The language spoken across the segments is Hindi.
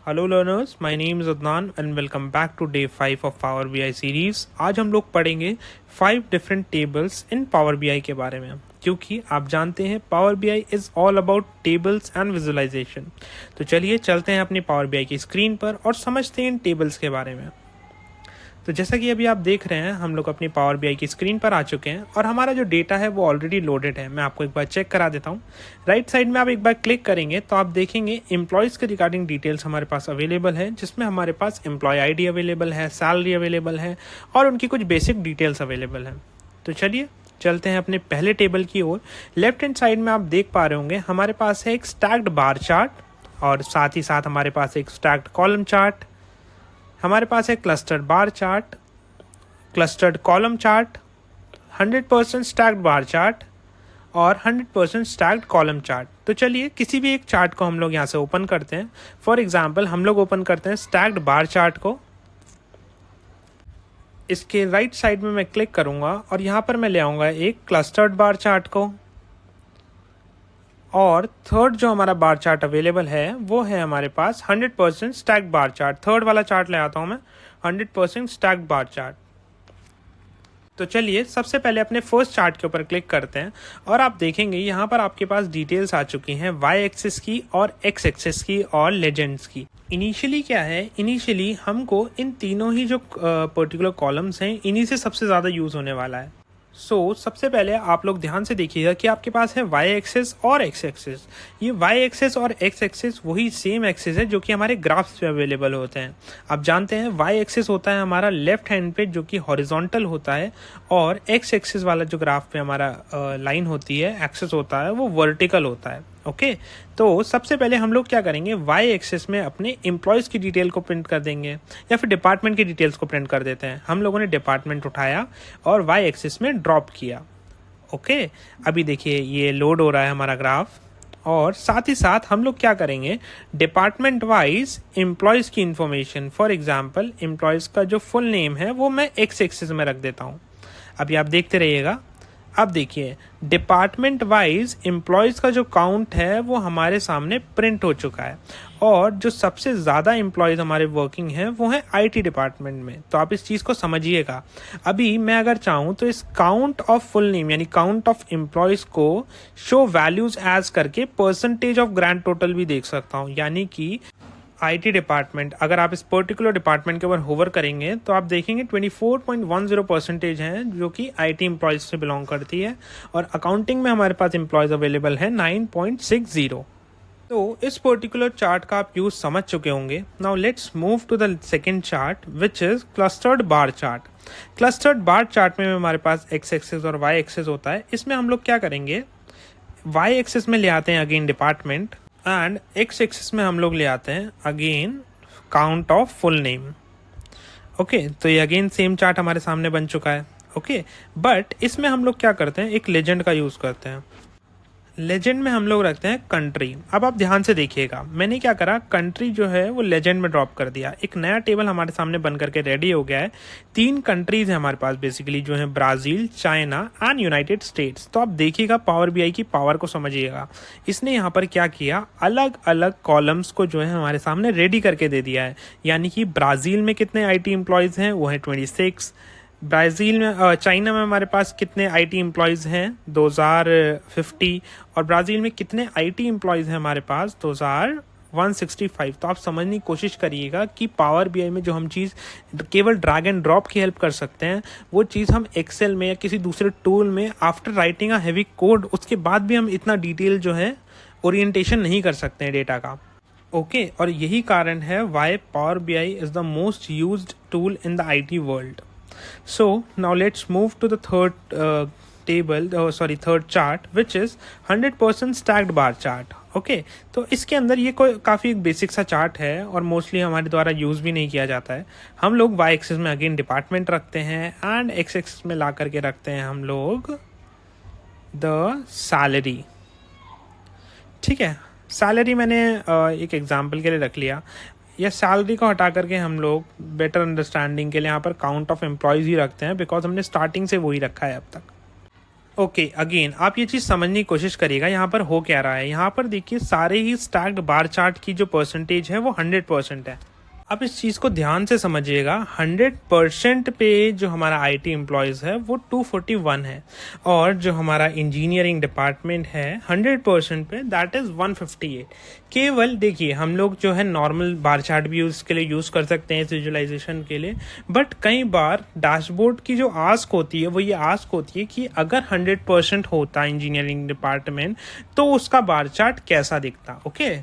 Hello learners, my name is Adnan and welcome back to day 5 of Power BI series. आज हम लोग पढ़ेंगे 5 different tables in Power BI के बारे में, क्योंकि आप जानते हैं Power BI is all about tables and visualisation. तो चलिए चलते हैं अपनी पावर बीआई की स्क्रीन पर और समझते हैं इन टेबल्स के बारे में। तो जैसा कि अभी आप देख रहे हैं, हम लोग अपनी पावर बीआई की स्क्रीन पर आ चुके हैं और हमारा जो डेटा है वो ऑलरेडी लोडेड है। मैं आपको एक बार चेक करा देता हूँ। राइट साइड में आप एक बार क्लिक करेंगे तो आप देखेंगे एम्प्लॉयज़ के रिगार्डिंग डिटेल्स हमारे पास अवेलेबल है, जिसमें हमारे पास एम्प्लॉय आईडी अवेलेबल है, सैलरी अवेलेबल है और उनकी कुछ बेसिक डिटेल्स अवेलेबल हैं। तो चलिए चलते हैं अपने पहले टेबल की ओर। लेफ्ट हैंड साइड में आप देख पा रहे होंगे हमारे पास है एक स्टैक्ड बार चार्ट और साथ ही साथ हमारे पास एक स्टैक्ड कॉलम चार्ट, हमारे पास है clustered bar chart, clustered column chart, 100% stacked bar chart और 100% स्टैक्ड कॉलम चार्ट। तो चलिए किसी भी एक चार्ट को हम लोग यहाँ से ओपन करते हैं। फॉर एग्जांपल हम लोग ओपन करते हैं स्टैक्ड बार चार्ट को। इसके राइट साइड में मैं क्लिक करूँगा और यहाँ पर मैं ले आऊँगा एक क्लस्टर्ड बार चार्ट को, और थर्ड जो हमारा बार चार्ट अवेलेबल है वो है हमारे पास 100% स्टैक्ड बार चार्ट। थर्ड वाला चार्ट ले आता हूँ मैं, 100% स्टैक्ड बार चार्ट। तो चलिए सबसे पहले अपने फर्स्ट चार्ट के ऊपर क्लिक करते हैं और आप देखेंगे यहाँ पर आपके पास डिटेल्स आ चुकी हैं वाई एक्सिस की और एक्स एक्सिस की और लेजेंड्स की। इनिशियली क्या है, इनिशियली हमको इन तीनों ही जो पर्टिकुलर कॉलम्स हैं इन्हीं से सबसे ज़्यादा यूज़ होने वाला है। सबसे पहले आप लोग ध्यान से देखिएगा कि आपके पास है वाई एक्सिस और एक्स एक्सिस। ये वाई एक्सिस और एक्स एक्सिस वही सेम एक्सिस है जो कि हमारे ग्राफ्स पे अवेलेबल होते हैं। आप जानते हैं वाई एक्सिस होता है हमारा लेफ्ट हैंड पे जो कि हॉरिजॉन्टल होता है, और एक्स एक्सिस वाला जो ग्राफ पे हमारा लाइन होती है, एक्सिस होता है, वो वर्टिकल होता है। ओके तो सबसे पहले हम लोग क्या करेंगे, वाई एक्सिस में अपने एम्प्लॉयज़ की डिटेल को प्रिंट कर देंगे या फिर डिपार्टमेंट की डिटेल्स को प्रिंट कर देते हैं। हम लोगों ने डिपार्टमेंट उठाया और वाई एक्सिस में ड्रॉप किया। ओके अभी देखिए ये लोड हो रहा है हमारा ग्राफ, और साथ ही साथ हम लोग क्या करेंगे, डिपार्टमेंट वाइज एम्प्लॉयज़ की इंफॉर्मेशन, फॉर एग्जांपल एम्प्लॉयज़ का जो फुल नेम है वो मैं एक्स एक्सिस में रख देता हूँ। अभी आप देखते रहिएगा। अब देखिए डिपार्टमेंट वाइज एम्प्लॉयज़ का जो काउंट है वो हमारे सामने प्रिंट हो चुका है, और जो सबसे ज़्यादा एम्प्लॉयज़ हमारे वर्किंग हैं वो हैं आईटी डिपार्टमेंट में। तो आप इस चीज़ को समझिएगा। अभी मैं अगर चाहूँ तो इस काउंट ऑफ फुल नेम यानी काउंट ऑफ एम्प्लॉयज़ को शो वैल्यूज़ एज करके परसेंटेज ऑफ ग्रैंड टोटल भी देख सकता हूँ। यानी कि आईटी डिपार्टमेंट, अगर आप इस पर्टिकुलर डिपार्टमेंट के ऊपर होवर करेंगे तो आप देखेंगे 24.10% हैं जो कि आईटी एम्प्लॉयज़ से बिलोंग करती है, और अकाउंटिंग में हमारे पास एम्प्लॉयज़ अवेलेबल है 9.60। तो इस पर्टिकुलर चार्ट का आप यूज़ समझ चुके होंगे। Now let's move to the second chart which is clustered bar chart. Clustered bar chart में हमारे पास एक्स एक्सिस और वाई एक्सिस होता है। इसमें हम लोग क्या करेंगे, वाई एक्सिस में ले आते हैं again department, and x axis में हम लोग ले आते हैं again count of full name. Okay तो ये अगेन सेम चार्ट हमारे सामने बन चुका है। ओके बट इसमें हम लोग क्या करते हैं, एक लेजेंड का यूज़ करते हैं। लेजेंड में हम लोग रखते हैं कंट्री। अब आप ध्यान से देखिएगा, मैंने क्या करा, कंट्री जो है वो लेजेंड में ड्रॉप कर दिया। एक नया टेबल हमारे सामने बन करके रेडी हो गया है। 3 कंट्रीज हैं हमारे पास बेसिकली, जो है Brazil, China and United states. तो आप देखिएगा पावर बीआई की पावर को समझिएगा। इसने यहाँ पर क्या किया, अलग अलग कॉलम्स को जो है हमारे सामने रेडी करके दे दिया है। यानी कि ब्राज़ील में कितने आईटी एम्प्लॉयज़ हैं, वो है 26। ब्राज़ील में चाइना में हमारे पास कितने आईटी एम्प्लॉयज़ हैं, 2050। और ब्राज़ील में कितने आईटी एम्प्लॉयज़ हैं हमारे पास, 2165। तो आप समझने की कोशिश करिएगा कि पावर बीआई में जो हम चीज़ केवल ड्रैग एंड ड्रॉप की हेल्प कर सकते हैं, वो चीज़ हम एक्सेल में या किसी दूसरे टूल में after writing a heavy code उसके बाद भी हम इतना डिटेल जो है ओरिएंटेशन नहीं कर सकते हैं डेटा का। ओके और यही कारण है why Power BI is the most used tool in the IT world. So now let's move to the third chart which is 100% stacked bar chart. Okay, तो इसके अंदर ये कोई काफ़ी बेसिक सा चार्ट है और मोस्टली हमारे द्वारा यूज़ भी नहीं किया जाता है। हम लोग वाई एक्सिस में अगेन डिपार्टमेंट रखते हैं एंड एक्स एक्सिस में ला करके रखते हैं हम लोग द सैलरी। ठीक है, सैलरी मैंने एक एग्जांपल के लिए रख लिया। या सैलरी को हटा करके हम लोग बेटर अंडरस्टैंडिंग के लिए यहाँ पर काउंट ऑफ एम्प्लॉयज़ ही रखते हैं, बिकॉज हमने स्टार्टिंग से वही रखा है अब तक। ओके अगेन आप ये चीज़ समझने की कोशिश करिएगा यहाँ पर हो क्या रहा है। यहाँ पर देखिए सारे ही स्टैक्ड बार चार्ट की जो परसेंटेज है वो 100% है। आप इस चीज़ को ध्यान से समझिएगा, 100% पे जो हमारा आईटी एम्प्लॉयज़ है वो 241 है, और जो हमारा इंजीनियरिंग डिपार्टमेंट है 100% पे दैट इज़ 158। केवल देखिए हम लोग जो है नॉर्मल बार चार्ट भी उसके लिए यूज़ कर सकते हैं इस विजुअलाइजेशन के लिए, बट कई बार डैशबोर्ड की जो आस्क होती है वो ये आस्क होती है कि अगर 100% होता इंजीनियरिंग डिपार्टमेंट तो उसका बार चार्ट कैसा दिखता। ओके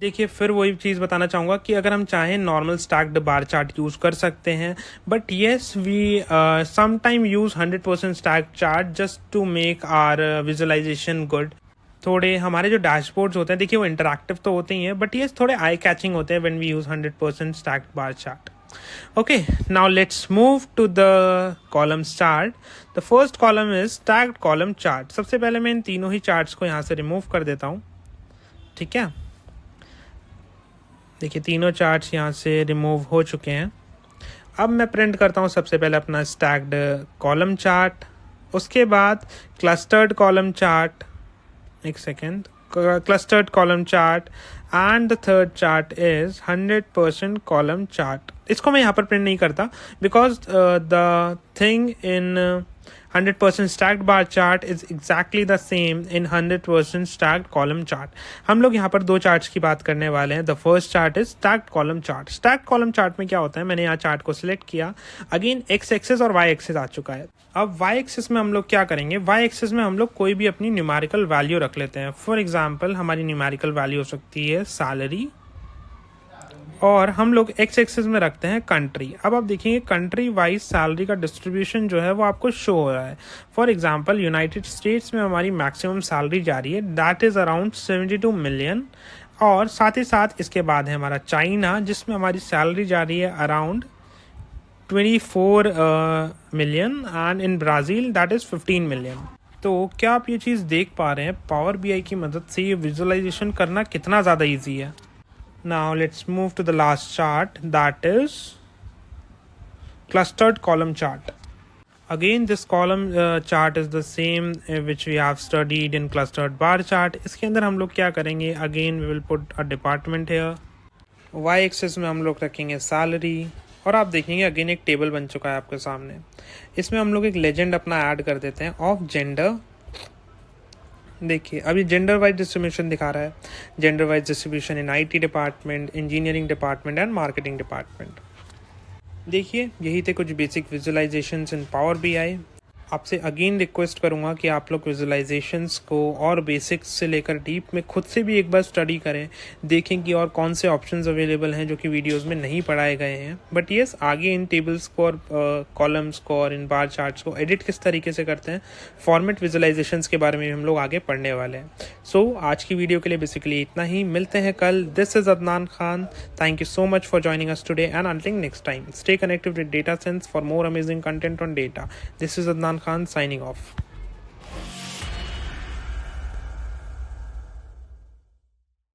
देखिए फिर वही चीज़ बताना चाहूँगा कि अगर हम चाहें normal stacked bar chart use कर सकते हैं, but yes we sometime use 100% stacked chart just to make our visualisation good. थोड़े हमारे जो डैशबोर्ड्स होते हैं देखिए वो इंटरैक्टिव तो होते ही हैं, बट ये थोड़े आई कैचिंग होते हैं when we use 100% stacked bar chart. Okay, now let's move to the columns chart. The first column is stacked column chart. सबसे पहले मैं इन तीनों ही चार्ट्स को यहाँ से रिमूव कर देता हूँ। ठीक है, देखिए तीनों चार्ट्स यहाँ से रिमूव हो चुके हैं। अब मैं प्रिंट करता हूँ सबसे पहले अपना स्टैक्ड कॉलम चार्ट, उसके बाद क्लस्टर्ड कॉलम चार्ट, एक second, clustered column chart, and the third chart is 100% column chart. इसको मैं यहाँ पर प्रिंट नहीं करता because the thing in 100% stacked bar chart is exactly the same in 100% stacked column chart। हम लोग यहाँ पर दो चार्ट्स की बात करने वाले हैं। The first chart is stacked column chart। stacked column chart में क्या होता है, मैंने यहाँ चार्ट को सिलेक्ट किया, अगेन एक्स एक्सिस और वाई एक्सिस आ चुका है। अब वाई एक्सिस में हम लोग क्या करेंगे, वाई एक्सिस में हम लोग कोई भी अपनी न्यूमेरिकल वैल्यू रख लेते हैं। फॉर एग्जाम्पल हमारी न्यूमेरिकल वैल्यू हो सकती है सैलरी, और हम लोग एक्स एक्सिस में रखते हैं कंट्री। अब आप देखेंगे कंट्री वाइज सैलरी का डिस्ट्रीब्यूशन जो है वो आपको शो हो रहा है। फॉर एग्जांपल यूनाइटेड स्टेट्स में हमारी मैक्सिमम सैलरी जा रही है, दैट इज़ अराउंड 72 मिलियन, और साथ ही साथ इसके बाद है हमारा चाइना जिसमें हमारी सैलरी जा रही है around 24 million, and in Brazil that is 15 million. तो क्या आप ये चीज़ देख पा रहे हैं, पावर बीआई की मदद से ये विजुअलाइजेशन करना कितना ज़्यादा ईजी है। Now let's move to the last chart, that is clustered column chart. Again this column chart is the same which we have studied in clustered bar chart. इसके अंदर हम लोग क्या करेंगे, again we will put a department here, y axis में हम लोग रखेंगे salary, और आप देखेंगे अगेन एक टेबल बन चुका है आपके सामने। इसमें हम लोग एक लेजेंड अपना ऐड कर देते हैं ऑफ जेंडर। देखिए अभी जेंडर वाइज डिस्ट्रीब्यूशन दिखा रहा है, gender wise distribution in IT department, engineering department and marketing department. देखिए यही थे कुछ बेसिक विजुअलाइजेशंस इन पावर बीआई। आपसे अगेन रिक्वेस्ट करूंगा कि आप लोग विजुअलाइजेशंस को और बेसिक्स से लेकर डीप में खुद से भी एक बार स्टडी करें, देखें कि और कौन से ऑप्शंस अवेलेबल हैं जो कि वीडियोस में नहीं पढ़ाए गए हैं। बट येस आगे इन टेबल्स को और कॉलम्स को और इन बार चार्ट्स को एडिट किस तरीके से करते हैं, फॉर्मेट विजुअलाइजेशंस के बारे में हम लोग आगे पढ़ने वाले हैं। सो आज की वीडियो के लिए बेसिकली इतना ही, मिलते हैं कल। This is Adnan Khan, thank you so much for joining us today, and until next time stay connected with data sense for more amazing content on data. This is Adnan Khan signing off.